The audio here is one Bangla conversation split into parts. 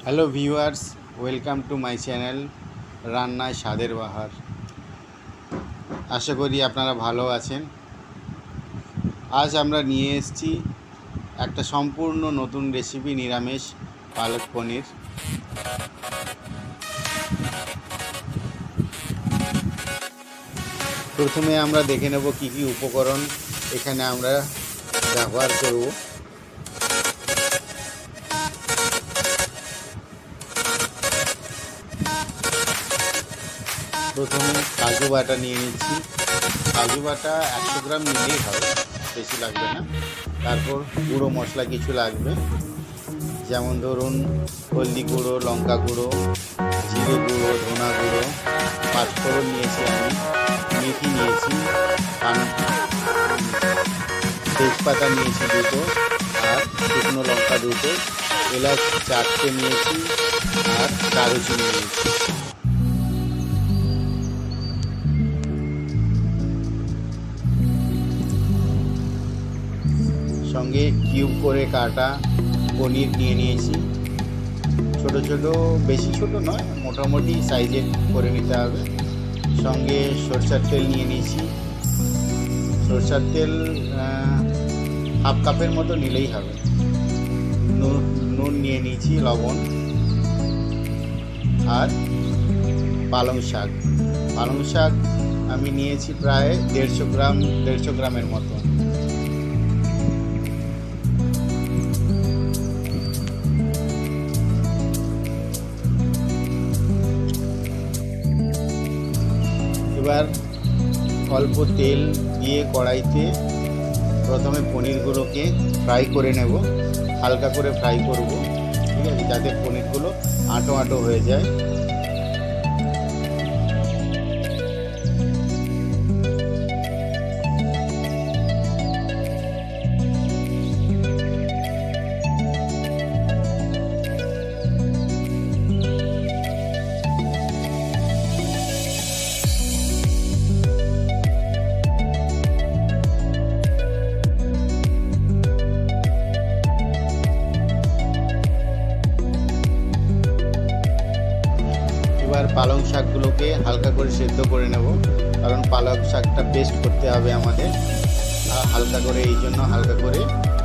Hello viewers, welcome to my channel রান্নায় স্বাদের বাহার। আশা করি আপনারা ভালো আছেন। আজ আমরা নিয়ে এসেছি একটা সম্পূর্ণ নতুন রেসিপি, নিরামিষ পালক পনির। প্রথমে আমরা দেখে নেব কি কি উপকরণ এখানে আমরা ব্যবহার করব। প্রথমে কাজু বাটা নিয়ে নিচ্ছি। কাজু বাটা 100 গ্রাম নিলেই হবে, বেশি লাগবে না। তারপর গুঁড়ো মশলা কিছু লাগবে, যেমন ধরুন হলদি গুঁড়ো, লঙ্কা গুঁড়ো, জিরে গুঁড়ো, ধনা গুঁড়ো, পাঁচফোড়ন নিয়েছি আমি, মেথি নিয়েছি, তেজপাতা নিয়েছি দুটো, আর শুকনো লঙ্কা দুটো, এলাচ 4টে নিয়েছি, আর দারুচিনি নিয়েছি। সঙ্গে কিউব করে কাটা পনির নিয়ে নিয়েছি। ছোট ছোট, বেশি ছোট নয়, মোটামুটি সাইজের করে নিতে হবে। সঙ্গে সরষের তেল নিয়ে নিয়েছি। সরষের তেল হাফ কাপের মতো নিলেই হবে। নুন নিয়ে নিয়েছি, লবণ, আর পালং শাক। পালং শাক আমি নিয়েছি প্রায় 150 গ্রামের মতো। এবার অল্প তেল দিয়ে কড়াইতে প্রথমে পনিরগুলোকে ফ্রাই করে নেব, হালকা করে ফ্রাই করব, ঠিক আছে, যাতে পনিরগুলো আঁটো আঁটো হয়ে যায়। এবার পালং শাকগুলোকে হালকা করে সেদ্ধ করে নেব, কারণ পালং শাকটা পেস্ট করতে হবে আমাদের। হালকা করে, এই জন্য হালকা করে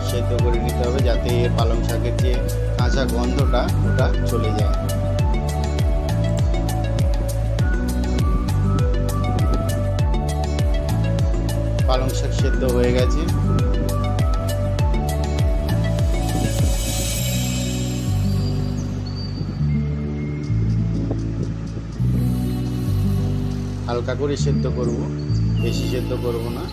সেদ্ধ করে নিতে হবে, যাতে পালং শাকের যে কাঁচা গন্ধটা ওটা চলে যায়। পালং শাক সেদ্ধ হয়ে গেছে। হালকা করে সেদ্ধ করব, বেশি সেদ্ধ করব না।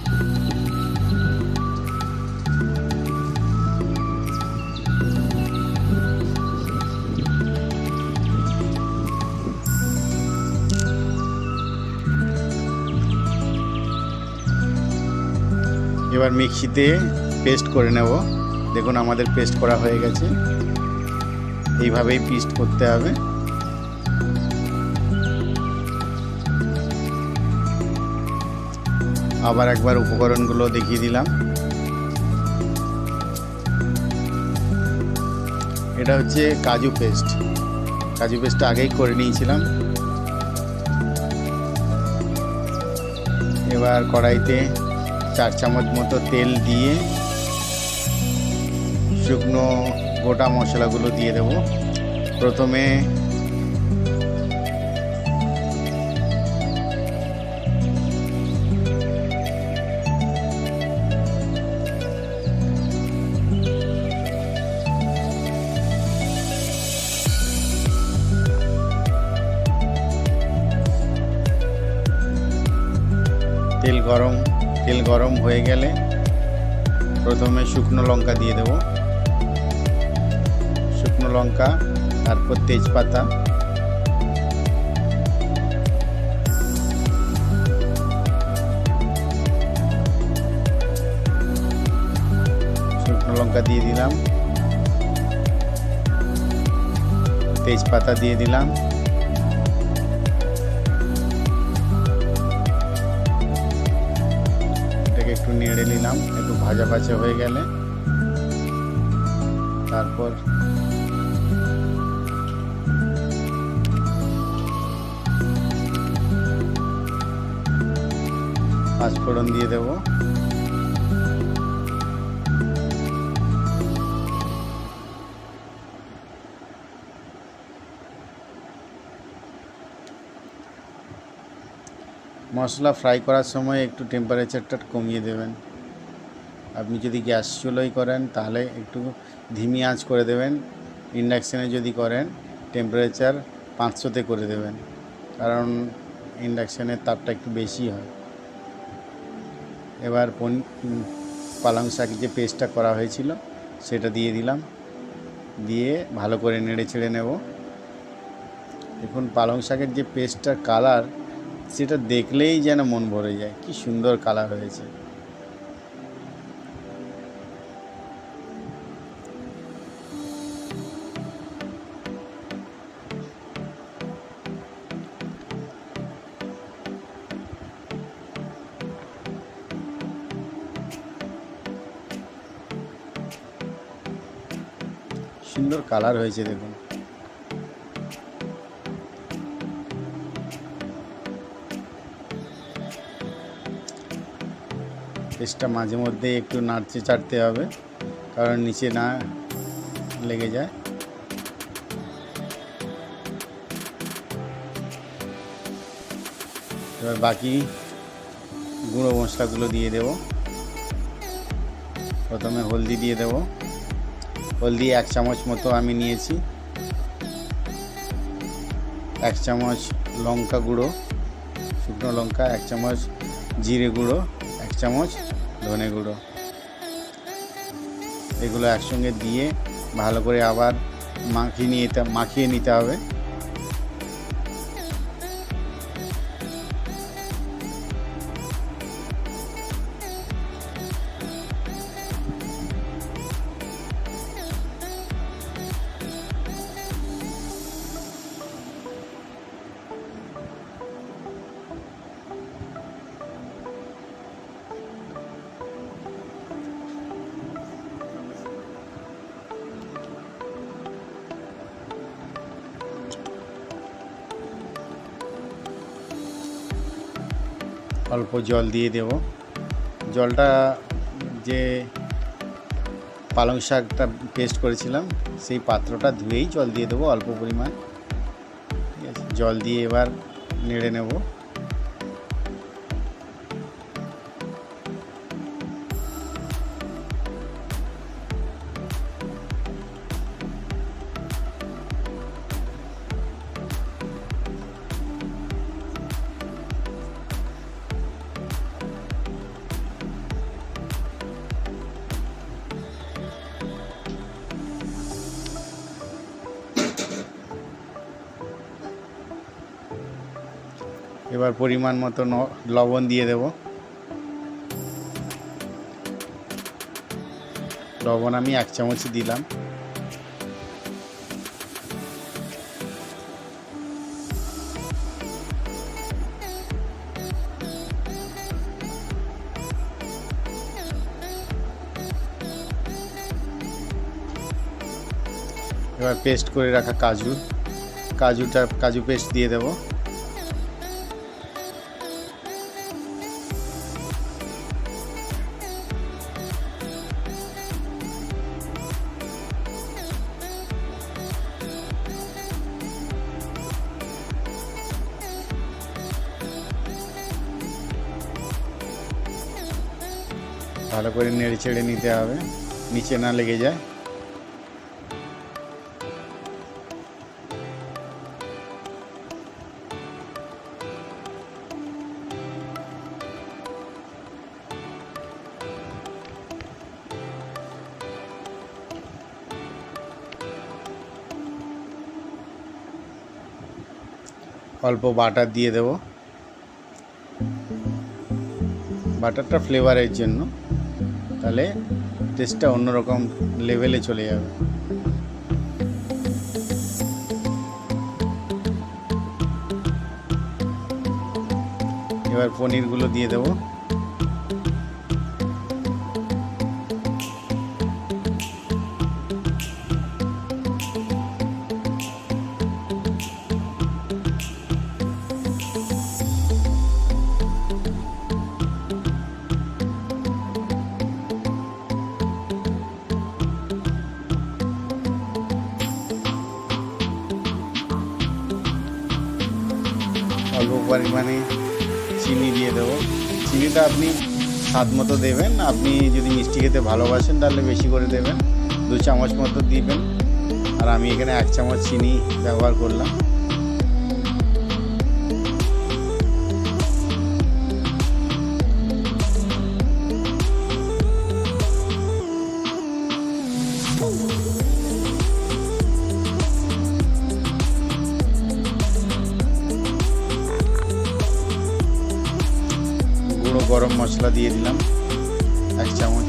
এবার মিক্সিতে পেস্ট করে নেব। দেখুন আমাদের পেস্ট করা হয়ে গেছে। এইভাবেই পেস্ট করতে হবে। আবার একবার উপকরণগুলো দেখিয়ে দিলাম। এটা হচ্ছে কাজু পেস্ট। কাজু পেস্টটা আগেই করে নিয়েছিলাম। এবার কড়াইতে 4 চামচ মতো তেল দিয়ে শুকনো গোটা মশলাগুলো দিয়ে দেব। প্রথমে তেল গরম হয়ে গেলে প্রথমে শুকনো লঙ্কা দিয়ে দেব। শুকনো লঙ্কা, তারপর তেজপাতা, শুকনো লঙ্কা দিয়ে দিলাম, তেজপাতা দিয়ে দিলাম, একটু নেড়ে নিলাম। একটু ভাজা ভাজা হয়ে গেলে তারপর পাঁচফোড়ন দিয়ে দেবো। মশলা ফ্রাই করার সময় একটু টেম্পারেচারটা কমিয়ে দেবেন। আপনি যদি গ্যাস চুলোয় করেন তাহলে একটু ধিমি আঁচ করে দেবেন। ইন্ডাকশানে যদি করেন টেম্পারেচার 500-তে করে দেবেন, কারণ ইন্ডাকশানের তাপটা একটু বেশি হয়। এবার পালং শাক যে পেস্টটা করা হয়েছিল সেটা দিয়ে দিলাম, দিয়ে ভালো করে নেড়ে ছেড়ে নেব। দেখুন পালং শাকের যে পেস্টটার কালার, সেটা দেখলেই যেন মন ভরে যায়, কি সুন্দর কালার হয়েছে। সুন্দর কালার হয়েছে দেখুন। পেস্টটা মাঝে মধ্যে একটু নাড়তে চাড়তে হবে, কারণ নিচে না লেগে যায়। এবার বাকি গুঁড়ো মশলাগুলো দিয়ে দেব। প্রথমে হলদি দিয়ে দেব। হলদি 1 চামচ মতো আমি নিয়েছি। 1 চামচ লঙ্কা গুঁড়ো, শুকনো লঙ্কা, 1 চামচ জিরে গুঁড়ো, 1 চামচ ধনে গুঁড়ো। এগুলো একসঙ্গে দিয়ে ভালো করে আবার মাখিয়ে নিতে হবে। অল্প জল দিয়ে দেব। জলটা যে পালং শাকটা পেস্ট করেছিলাম সেই পাত্রটা ধুয়েই জল দিয়ে দেবো অল্প পরিমাণ। ঠিক আছে, জল দিয়ে এবার নেড়ে নেব। এবার পরিমাণ মতো লবণ দিয়ে দেব। লবণ আমি 1 চামচই দিলাম। এবার পেস্ট করে রাখা কাজু পেস্ট দিয়ে দেব। ভালো করে নেড়ে ছেড়ে নিতে হবে, নিচে না লেগে যায়। অল্প বাটার দিয়ে দেব। বাটারটা ফ্লেভারের জন্য, তাহলে টেস্টটা অন্যরকম লেভেলে চলে যাবে। এবার পনিরগুলো দিয়ে দেব। পরিমাণে চিনি দিয়ে দেবো। চিনিটা আপনি স্বাদ মতো দেবেন। আপনি যদি মিষ্টি খেতে ভালোবাসেন তাহলে বেশি করে দেবেন, 2 চামচ মতো দিবেন। আর আমি এখানে 1 চামচ চিনি ব্যবহার করলাম। গুঁড়ো গরম মশলা দিয়ে দিলাম 1 চামচ।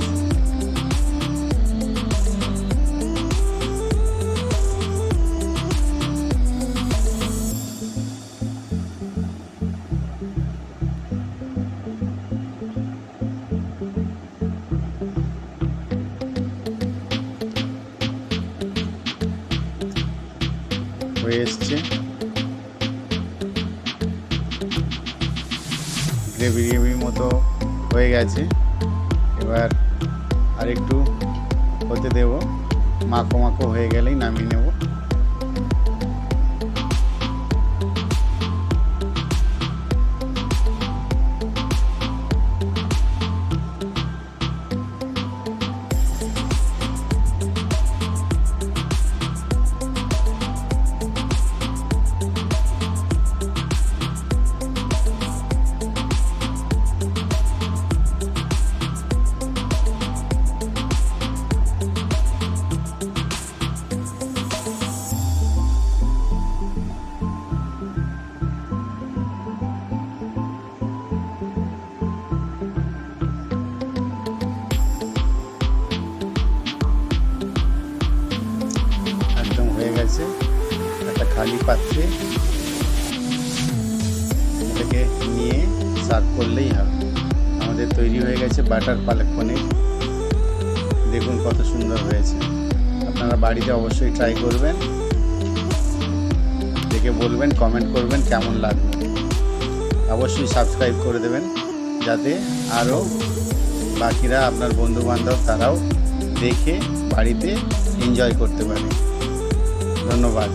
হয়ে এসছে, গ্রেভি মতো হয়ে গেছে। এবার আরেকটু হতে দেব, মাখো মাখো হয়ে গেলেই নামিয়ে নেব। একটা খালি পাত্রে এটাকে নিয়ে সার্ভ করলেই হবে। আমাদের তৈরি হয়ে গেছে বাটার পালক পনির। দেখুন কত সুন্দর হয়েছে। আপনারা বাড়িতে অবশ্যই ট্রাই করবেন, দেখে বলবেন, কমেন্ট করবেন কেমন লাগবে। অবশ্যই সাবস্ক্রাইব করে দেবেন যাতে আরও বাকিরা, আপনার বন্ধুবান্ধব, তারাও দেখে বাড়িতে এনজয় করতে পারে। ধন্যবাদ।